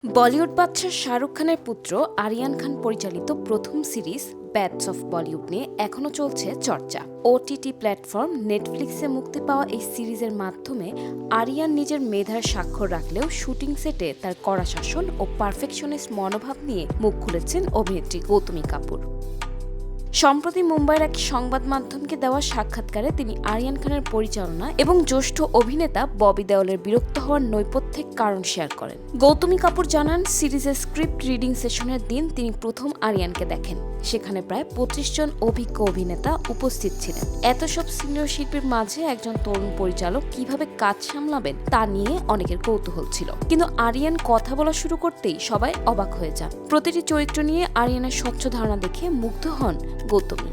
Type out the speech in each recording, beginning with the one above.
বলিউড বাদশা শাহরুখ খানের পুত্র আরিয়ান খান পরিচালিত প্রথম সিরিজ ব্যাডস অফ বলিউড নিয়ে এখনও চলছে চর্চা। ওটিটি প্ল্যাটফর্ম নেটফ্লিক্সে মুক্তি পাওয়া এই সিরিজের মাধ্যমে আরিয়ান নিজের মেধার স্বাক্ষর রাখলেও শুটিং সেটে তার কড়া শাসন ও পারফেকশনিস্ট মনোভাব নিয়ে মুখ খুলেছেন অভিনেত্রী গৌতমী কাপুর। সম্প্রতি মুম্বাইয়ের এক সংবাদ মাধ্যমকে দেওয়া সাক্ষাৎকারে তিনি আরিয়ান খানের পরিচালনা এবং জ্যেষ্ঠ অভিনেতা ববি দেওলের বিরক্ত হওয়ার নৈপথ্যিক কারণ শেয়ার করেন। গৌতমী কাপুর জানান, সিরিজের স্ক্রিপ্ট রিডিং সেশনের দিন তিনি প্রথম আরিয়ানকে দেখেন। সেখানে প্রায় 25 জন অভিজ্ঞ অভিনেতা উপস্থিত ছিলেন। এত সব সিনিয়র শিল্পীর মাঝে একজন তরুণ পরিচালক কিভাবে কাজ সামলাবেন তা নিয়ে অনেকের কৌতূহল ছিল, কিন্তু আরিয়ান কথা বলা শুরু করতেই সবাই অবাক হয়ে যান। প্রতিটি চরিত্র নিয়ে আরিয়ানের স্বচ্ছ ধারণা দেখে মুগ্ধ হন গৌতমী।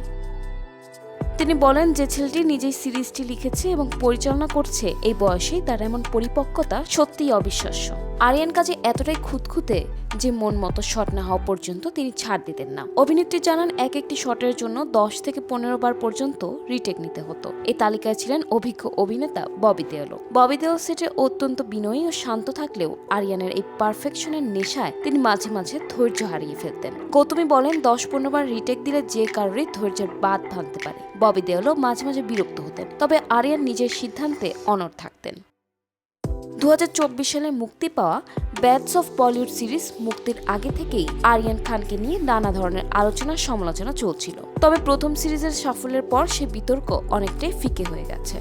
তিনি বলেন, যে ছেলেটি নিজেই সিরিজটি লিখেছে এবং পরিচালনা করছে, এই বয়সেই তার এমন পরিপক্কতা সত্যিই অবিশ্বাস্য। আরিয়ান কাজে এতটাই খুঁতখুঁতে যে মন মতো শট না হওয়া পর্যন্ত তিনি ছাড় দিতেন না। অভিনেত্রী জানান, এক একটি শটের জন্য 10 থেকে 15 বার পর্যন্ত রিটেক নিতে হতো। এই তালিকায় ছিলেন অভিজ্ঞ অভিনেতা ববি দেওল। ববি দেওল সেটে অত্যন্ত বিনয়ী ও শান্ত থাকলেও আরিয়ানের এই পারফেকশনের নেশায় তিনি মাঝে মাঝে ধৈর্য হারিয়ে ফেলতেন। গৌতমী বলেন, 10-15 বার রিটেক দিলে যে কারোরই ধৈর্যের বাঁধ ভাঙতে পারে। ববি দেওলও মাঝে মাঝে বিরক্ত হতেন, তবে আরিয়ান নিজের সিদ্ধান্তে অনড় থাকতেন। 2024 সালে মুক্তি পাওয়া ব্যাডস অফ বলিউড সিরিজ মুক্তির আগে থেকেই আরিয়ান খানকে নিয়ে নানা ধরনের আলোচনা সমালোচনা চলছিল। তবে প্রথম সিরিজের সাফল্যের পর সে বিতর্ক অনেকটাই ফিকে হয়ে গেছে।